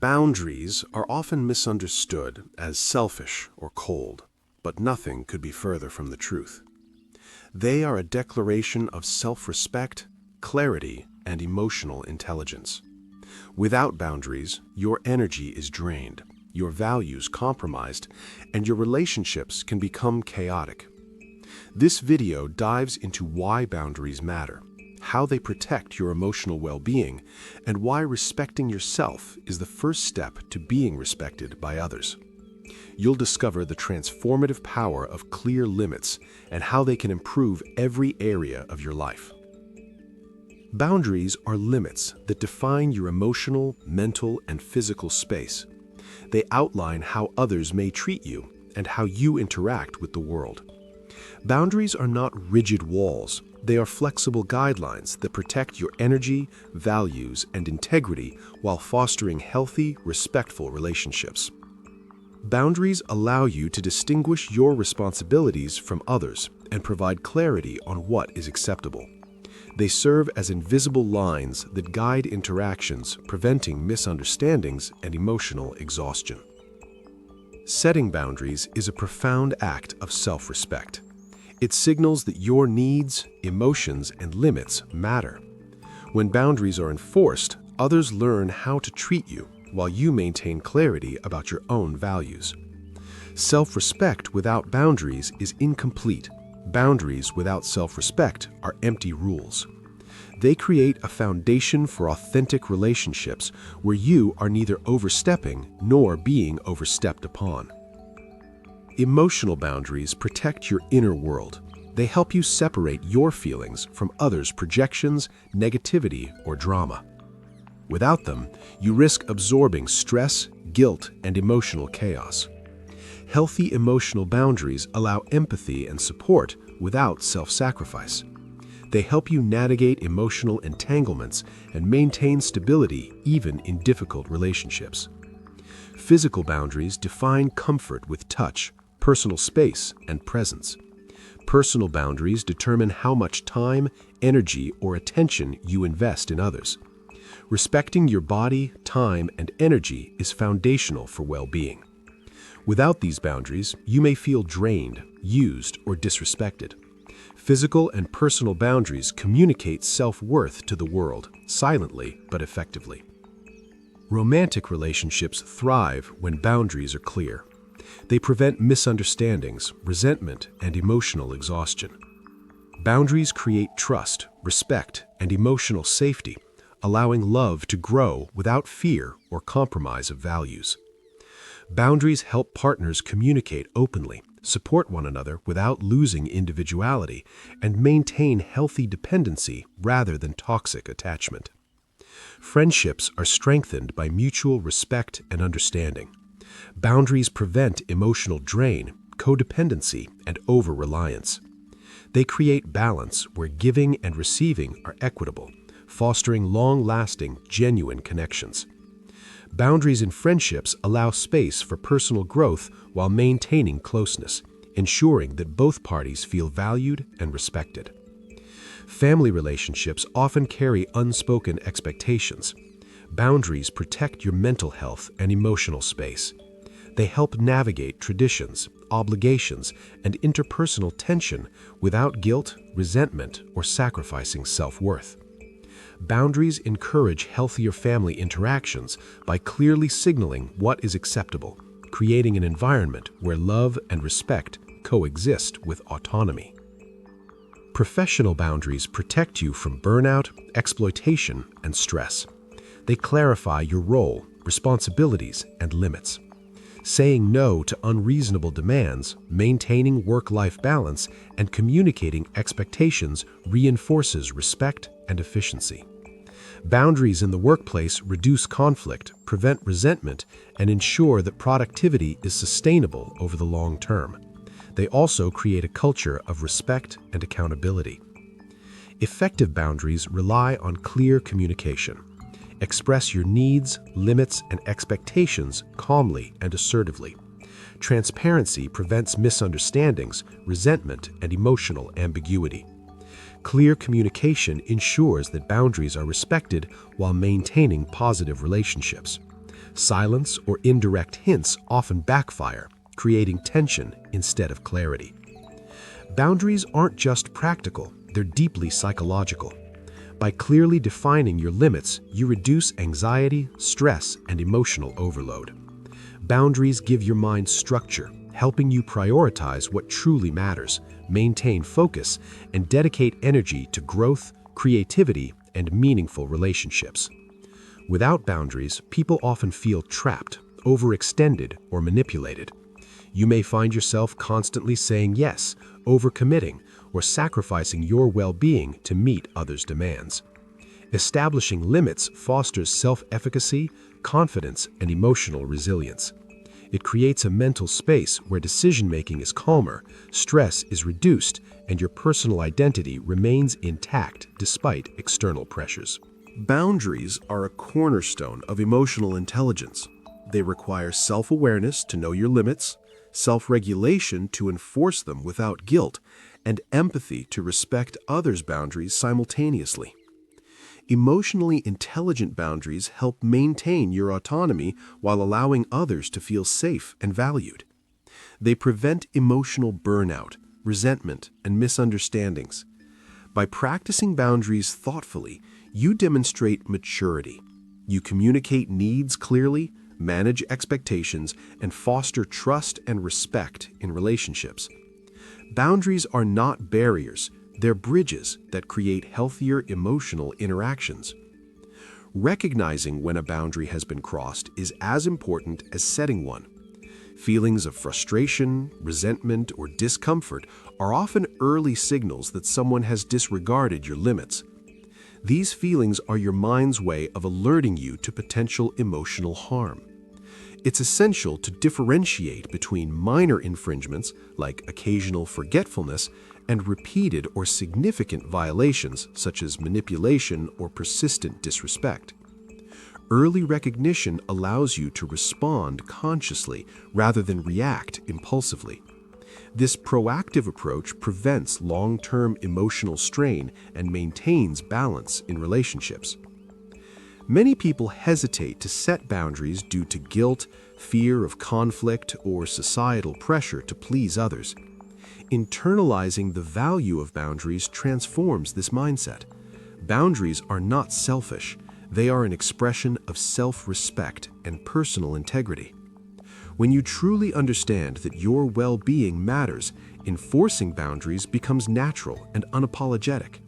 Boundaries are often misunderstood as selfish or cold, but nothing could be further from the truth. They are a declaration of self-respect, clarity, and emotional intelligence. Without boundaries, your energy is drained, your values compromised, and your relationships can become chaotic. This video dives into why boundaries matter, how they protect your emotional well-being, and why respecting yourself is the first step to being respected by others. You'll discover the transformative power of clear limits and how they can improve every area of your life. Boundaries are limits that define your emotional, mental, and physical space. They outline how others may treat you and how you interact with the world. Boundaries are not rigid walls. They are flexible guidelines that protect your energy, values, and integrity while fostering healthy, respectful relationships. Boundaries allow you to distinguish your responsibilities from others and provide clarity on what is acceptable. They serve as invisible lines that guide interactions, preventing misunderstandings and emotional exhaustion. Setting boundaries is a profound act of self-respect. It signals that your needs, emotions, and limits matter. When boundaries are enforced, others learn how to treat you while you maintain clarity about your own values. Self-respect without boundaries is incomplete. Boundaries without self-respect are empty rules. They create a foundation for authentic relationships where you are neither overstepping nor being overstepped upon. Emotional boundaries protect your inner world. They help you separate your feelings from others' projections, negativity, or drama. Without them, you risk absorbing stress, guilt, and emotional chaos. Healthy emotional boundaries allow empathy and support without self-sacrifice. They help you navigate emotional entanglements and maintain stability even in difficult relationships. Physical boundaries define comfort with touch, personal space, and presence. Personal boundaries determine how much time, energy, or attention you invest in others. Respecting your body, time, and energy is foundational for well-being. Without these boundaries, you may feel drained, used, or disrespected. Physical and personal boundaries communicate self-worth to the world, silently but effectively. Romantic relationships thrive when boundaries are clear. They prevent misunderstandings, resentment, and emotional exhaustion. Boundaries create trust, respect, and emotional safety, allowing love to grow without fear or compromise of values. Boundaries help partners communicate openly, support one another without losing individuality, and maintain healthy dependency rather than toxic attachment. Friendships are strengthened by mutual respect and understanding. Boundaries prevent emotional drain, codependency, and over-reliance. They create balance where giving and receiving are equitable, fostering long-lasting, genuine connections. Boundaries in friendships allow space for personal growth while maintaining closeness, ensuring that both parties feel valued and respected. Family relationships often carry unspoken expectations. Boundaries protect your mental health and emotional space. They help navigate traditions, obligations, and interpersonal tension without guilt, resentment, or sacrificing self-worth. Boundaries encourage healthier family interactions by clearly signaling what is acceptable, creating an environment where love and respect coexist with autonomy. Professional boundaries protect you from burnout, exploitation, and stress. They clarify your role, responsibilities, and limits. Saying no to unreasonable demands, maintaining work-life balance, and communicating expectations reinforces respect and efficiency. Boundaries in the workplace reduce conflict, prevent resentment, and ensure that productivity is sustainable over the long term. They also create a culture of respect and accountability. Effective boundaries rely on clear communication. Express your needs, limits, and expectations calmly and assertively. Transparency prevents misunderstandings, resentment, and emotional ambiguity. Clear communication ensures that boundaries are respected while maintaining positive relationships. Silence or indirect hints often backfire, creating tension instead of clarity. Boundaries aren't just practical, they're deeply psychological. By clearly defining your limits, you reduce anxiety, stress, and emotional overload. Boundaries give your mind structure, helping you prioritize what truly matters, maintain focus, and dedicate energy to growth, creativity, and meaningful relationships. Without boundaries, people often feel trapped, overextended, or manipulated. You may find yourself constantly saying yes, overcommitting, or sacrificing your well-being to meet others' demands. Establishing limits fosters self-efficacy, confidence, and emotional resilience. It creates a mental space where decision-making is calmer, stress is reduced, and your personal identity remains intact despite external pressures. Boundaries are a cornerstone of emotional intelligence. They require self-awareness to know your limits, self-regulation to enforce them without guilt, and empathy to respect others' boundaries simultaneously. Emotionally intelligent boundaries help maintain your autonomy while allowing others to feel safe and valued. They prevent emotional burnout, resentment, and misunderstandings. By practicing boundaries thoughtfully, you demonstrate maturity. You communicate needs clearly, manage expectations, and foster trust and respect in relationships. Boundaries are not barriers, they're bridges that create healthier emotional interactions. Recognizing when a boundary has been crossed is as important as setting one. Feelings of frustration, resentment, or discomfort are often early signals that someone has disregarded your limits. These feelings are your mind's way of alerting you to potential emotional harm. It's essential to differentiate between minor infringements, like occasional forgetfulness, and repeated or significant violations, such as manipulation or persistent disrespect. Early recognition allows you to respond consciously rather than react impulsively. This proactive approach prevents long-term emotional strain and maintains balance in relationships. Many people hesitate to set boundaries due to guilt, fear of conflict, or societal pressure to please others. Internalizing the value of boundaries transforms this mindset. Boundaries are not selfish. They are an expression of self-respect and personal integrity. When you truly understand that your well-being matters, enforcing boundaries becomes natural and unapologetic.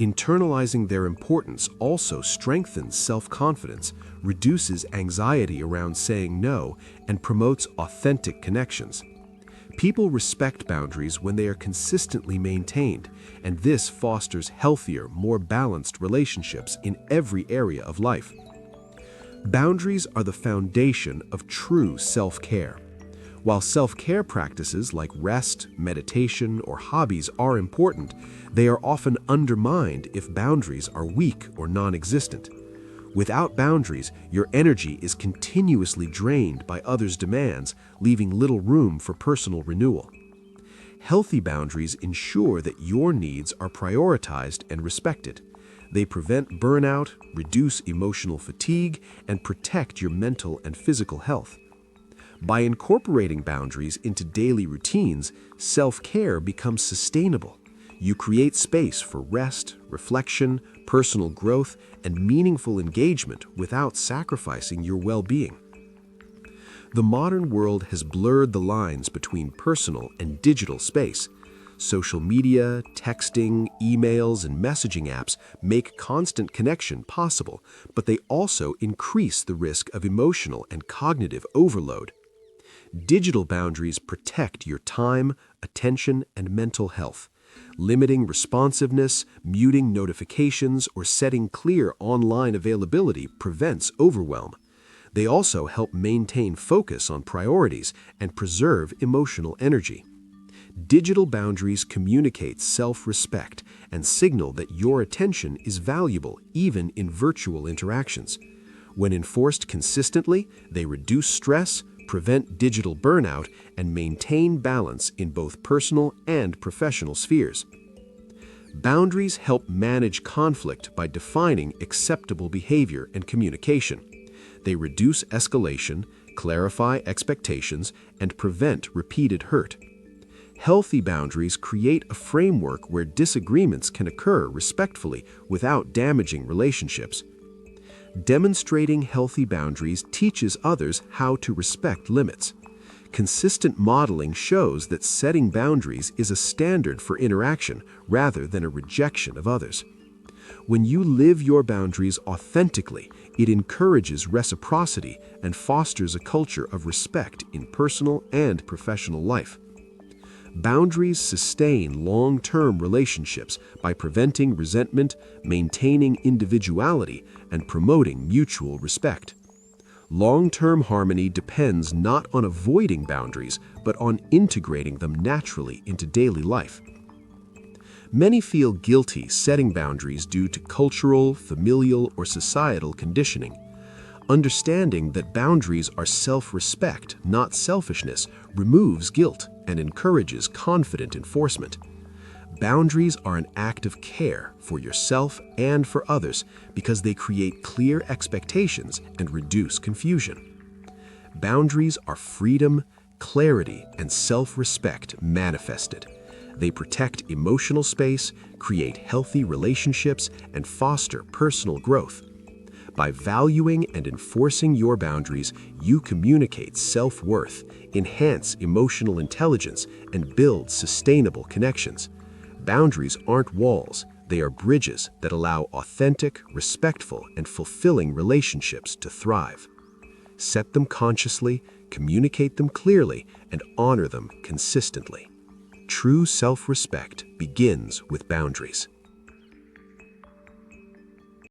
Internalizing their importance also strengthens self-confidence, reduces anxiety around saying no, and promotes authentic connections. People respect boundaries when they are consistently maintained, and this fosters healthier, more balanced relationships in every area of life. Boundaries are the foundation of true self-care. While self-care practices like rest, meditation, or hobbies are important, they are often undermined if boundaries are weak or non-existent. Without boundaries, your energy is continuously drained by others' demands, leaving little room for personal renewal. Healthy boundaries ensure that your needs are prioritized and respected. They prevent burnout, reduce emotional fatigue, and protect your mental and physical health. By incorporating boundaries into daily routines, self-care becomes sustainable. You create space for rest, reflection, personal growth, and meaningful engagement without sacrificing your well-being. The modern world has blurred the lines between personal and digital space. Social media, texting, emails, and messaging apps make constant connection possible, but they also increase the risk of emotional and cognitive overload. Digital boundaries protect your time, attention, and mental health. Limiting responsiveness, muting notifications, or setting clear online availability prevents overwhelm. They also help maintain focus on priorities and preserve emotional energy. Digital boundaries communicate self-respect and signal that your attention is valuable even in virtual interactions. When enforced consistently, they reduce stress, prevent digital burnout, and maintain balance in both personal and professional spheres. Boundaries help manage conflict by defining acceptable behavior and communication. They reduce escalation, clarify expectations, and prevent repeated hurt. Healthy boundaries create a framework where disagreements can occur respectfully without damaging relationships. Demonstrating healthy boundaries teaches others how to respect limits. Consistent modeling shows that setting boundaries is a standard for interaction rather than a rejection of others. When you live your boundaries authentically, it encourages reciprocity and fosters a culture of respect in personal and professional life. Boundaries sustain long-term relationships by preventing resentment, maintaining individuality, and promoting mutual respect. Long-term harmony depends not on avoiding boundaries, but on integrating them naturally into daily life. Many feel guilty setting boundaries due to cultural, familial, or societal conditioning. Understanding that boundaries are self-respect, not selfishness, removes guilt and encourages confident enforcement. Boundaries are an act of care for yourself and for others because they create clear expectations and reduce confusion. Boundaries are freedom, clarity, and self-respect manifested. They protect emotional space, create healthy relationships, and foster personal growth. By valuing and enforcing your boundaries, you communicate self-worth, enhance emotional intelligence, and build sustainable connections. Boundaries aren't walls, they are bridges that allow authentic, respectful, and fulfilling relationships to thrive. Set them consciously, communicate them clearly, and honor them consistently. True self-respect begins with boundaries.